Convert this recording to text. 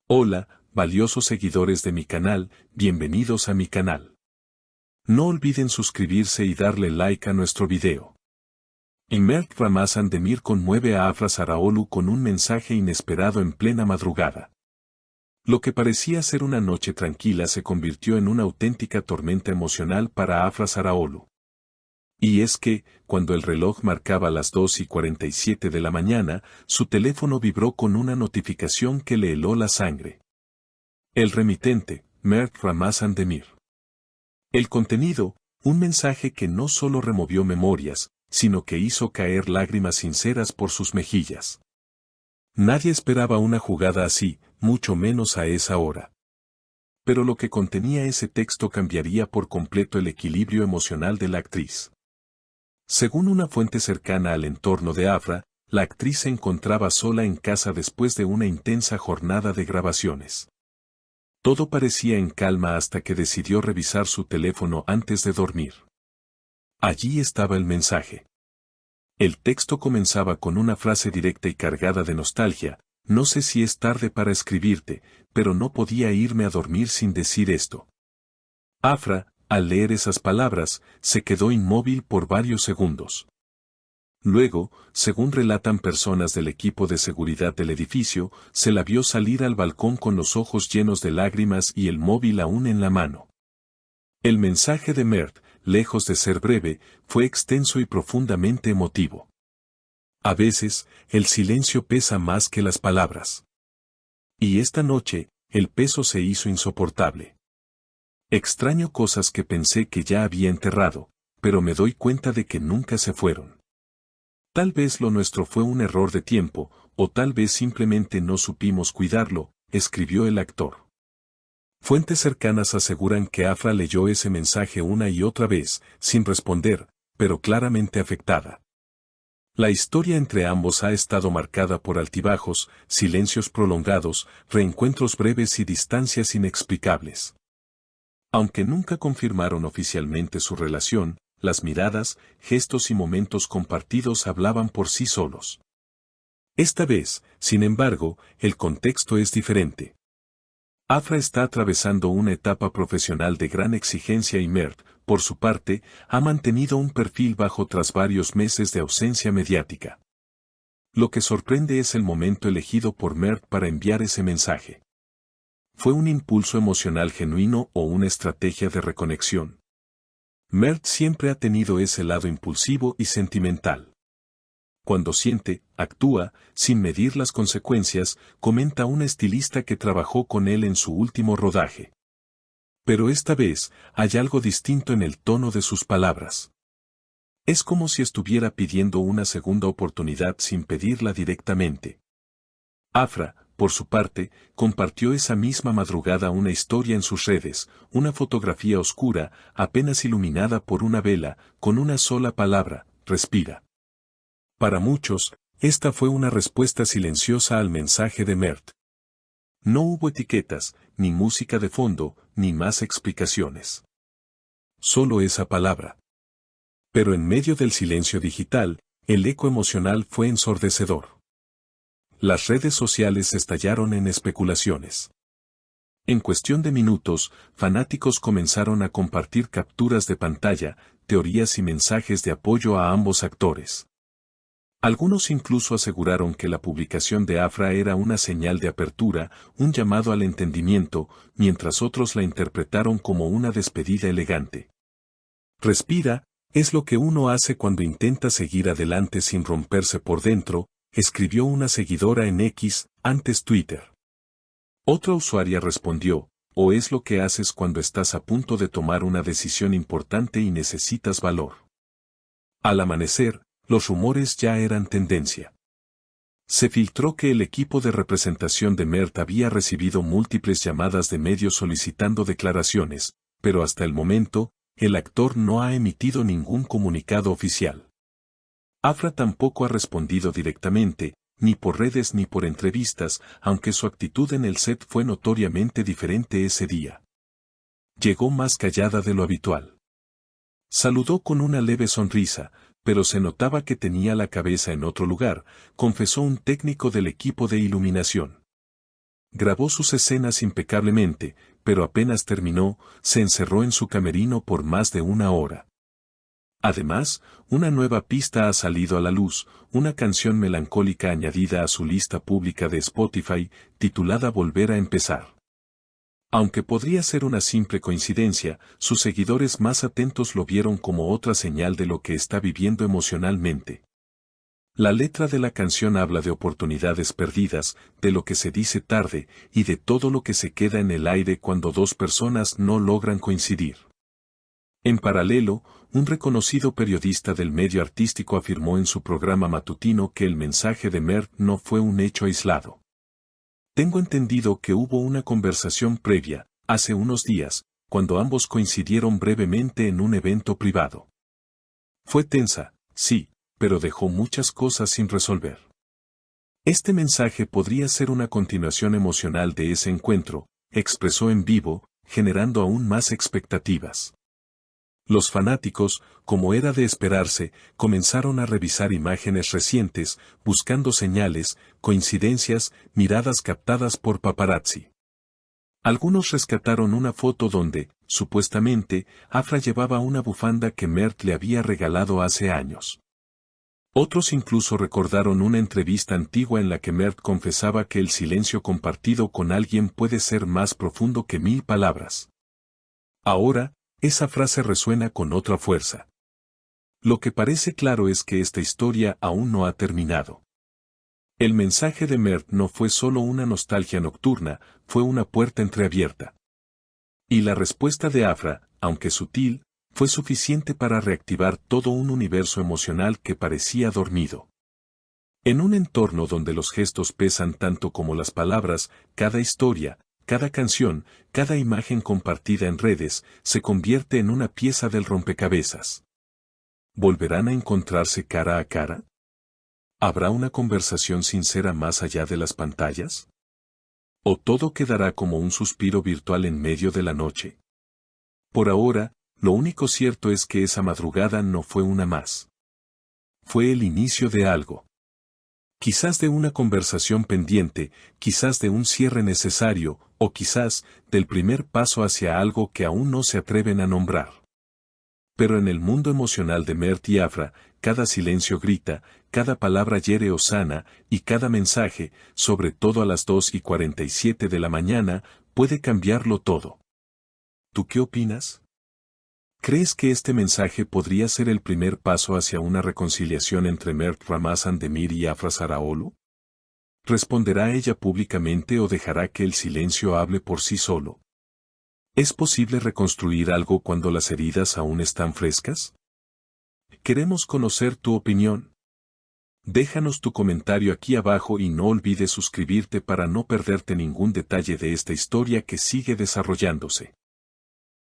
Hola, valiosos seguidores de mi canal, bienvenidos a mi canal. No olviden suscribirse y darle like a nuestro video. Mert Ramazan Demir conmueve a Afra Sarraoğlu con un mensaje inesperado en plena madrugada. Lo que parecía ser una noche tranquila se convirtió en una auténtica tormenta emocional para Afra Sarraoğlu. Y es que, cuando el reloj marcaba las 2:47 de la mañana, su teléfono vibró con una notificación que le heló la sangre. El remitente, Mert Ramazan Demir. El contenido, un mensaje que no solo removió memorias, sino que hizo caer lágrimas sinceras por sus mejillas. Nadie esperaba una jugada así, mucho menos a esa hora. Pero lo que contenía ese texto cambiaría por completo el equilibrio emocional de la actriz. Según una fuente cercana al entorno de Afra, la actriz se encontraba sola en casa después de una intensa jornada de grabaciones. Todo parecía en calma hasta que decidió revisar su teléfono antes de dormir. Allí estaba el mensaje. El texto comenzaba con una frase directa y cargada de nostalgia: no sé si es tarde para escribirte, pero no podía irme a dormir sin decir esto. Afra, al leer esas palabras, se quedó inmóvil por varios segundos. Luego, según relatan personas del equipo de seguridad del edificio, se la vio salir al balcón con los ojos llenos de lágrimas y el móvil aún en la mano. El mensaje de Mert, lejos de ser breve, fue extenso y profundamente emotivo. A veces, el silencio pesa más que las palabras. Y esta noche, el peso se hizo insoportable. Extraño cosas que pensé que ya había enterrado, pero me doy cuenta de que nunca se fueron. Tal vez lo nuestro fue un error de tiempo, o tal vez simplemente no supimos cuidarlo, escribió el actor. Fuentes cercanas aseguran que Afra leyó ese mensaje una y otra vez, sin responder, pero claramente afectada. La historia entre ambos ha estado marcada por altibajos, silencios prolongados, reencuentros breves y distancias inexplicables. Aunque nunca confirmaron oficialmente su relación, las miradas, gestos y momentos compartidos hablaban por sí solos. Esta vez, sin embargo, el contexto es diferente. Afra está atravesando una etapa profesional de gran exigencia y Mert, por su parte, ha mantenido un perfil bajo tras varios meses de ausencia mediática. Lo que sorprende es el momento elegido por Mert para enviar ese mensaje. ¿Fue un impulso emocional genuino o una estrategia de reconexión? Mert siempre ha tenido ese lado impulsivo y sentimental. Cuando siente, actúa, sin medir las consecuencias, comenta una estilista que trabajó con él en su último rodaje. Pero esta vez, hay algo distinto en el tono de sus palabras. Es como si estuviera pidiendo una segunda oportunidad sin pedirla directamente. Afra, por su parte, compartió esa misma madrugada una historia en sus redes, una fotografía oscura, apenas iluminada por una vela, con una sola palabra: respira. Para muchos, esta fue una respuesta silenciosa al mensaje de Mert. No hubo etiquetas, ni música de fondo, ni más explicaciones. Solo esa palabra. Pero en medio del silencio digital, el eco emocional fue ensordecedor. Las redes sociales estallaron en especulaciones. En cuestión de minutos, fanáticos comenzaron a compartir capturas de pantalla, teorías y mensajes de apoyo a ambos actores. Algunos incluso aseguraron que la publicación de Afra era una señal de apertura, un llamado al entendimiento, mientras otros la interpretaron como una despedida elegante. Respira, es lo que uno hace cuando intenta seguir adelante sin romperse por dentro, escribió una seguidora en X, antes Twitter. Otra usuaria respondió: o es lo que haces cuando estás a punto de tomar una decisión importante y necesitas valor. Al amanecer, los rumores ya eran tendencia. Se filtró que el equipo de representación de Mert había recibido múltiples llamadas de medios solicitando declaraciones, pero hasta el momento, el actor no ha emitido ningún comunicado oficial. Afra tampoco ha respondido directamente, ni por redes ni por entrevistas, aunque su actitud en el set fue notoriamente diferente ese día. Llegó más callada de lo habitual. Saludó con una leve sonrisa, pero se notaba que tenía la cabeza en otro lugar, confesó un técnico del equipo de iluminación. Grabó sus escenas impecablemente, pero apenas terminó, se encerró en su camerino por más de una hora. Además, una nueva pista ha salido a la luz, una canción melancólica añadida a su lista pública de Spotify, titulada Volver a empezar. Aunque podría ser una simple coincidencia, sus seguidores más atentos lo vieron como otra señal de lo que está viviendo emocionalmente. La letra de la canción habla de oportunidades perdidas, de lo que se dice tarde, y de todo lo que se queda en el aire cuando dos personas no logran coincidir. En paralelo, un reconocido periodista del medio artístico afirmó en su programa matutino que el mensaje de Mert no fue un hecho aislado. Tengo entendido que hubo una conversación previa, hace unos días, cuando ambos coincidieron brevemente en un evento privado. Fue tensa, sí, pero dejó muchas cosas sin resolver. Este mensaje podría ser una continuación emocional de ese encuentro, expresó en vivo, generando aún más expectativas. Los fanáticos, como era de esperarse, comenzaron a revisar imágenes recientes, buscando señales, coincidencias, miradas captadas por paparazzi. Algunos rescataron una foto donde, supuestamente, Afra llevaba una bufanda que Mert le había regalado hace años. Otros incluso recordaron una entrevista antigua en la que Mert confesaba que el silencio compartido con alguien puede ser más profundo que 1000 palabras. Ahora, esa frase resuena con otra fuerza. Lo que parece claro es que esta historia aún no ha terminado. El mensaje de Mert no fue solo una nostalgia nocturna, fue una puerta entreabierta. Y la respuesta de Afra, aunque sutil, fue suficiente para reactivar todo un universo emocional que parecía dormido. En un entorno donde los gestos pesan tanto como las palabras, cada historia, cada canción, cada imagen compartida en redes, se convierte en una pieza del rompecabezas. ¿Volverán a encontrarse cara a cara? ¿Habrá una conversación sincera más allá de las pantallas? ¿O todo quedará como un suspiro virtual en medio de la noche? Por ahora, lo único cierto es que esa madrugada no fue una más. Fue el inicio de algo. Quizás de una conversación pendiente, quizás de un cierre necesario, o quizás del primer paso hacia algo que aún no se atreven a nombrar. Pero en el mundo emocional de Mert y Afra, cada silencio grita, cada palabra hiere o sana, y cada mensaje, sobre todo a las 2:47 de la mañana, puede cambiarlo todo. ¿Tú qué opinas? ¿Crees que este mensaje podría ser el primer paso hacia una reconciliación entre Mert Ramazan Demir y Afra Zaraolu? ¿Responderá ella públicamente o dejará que el silencio hable por sí solo? ¿Es posible reconstruir algo cuando las heridas aún están frescas? Queremos conocer tu opinión. Déjanos tu comentario aquí abajo y no olvides suscribirte para no perderte ningún detalle de esta historia que sigue desarrollándose.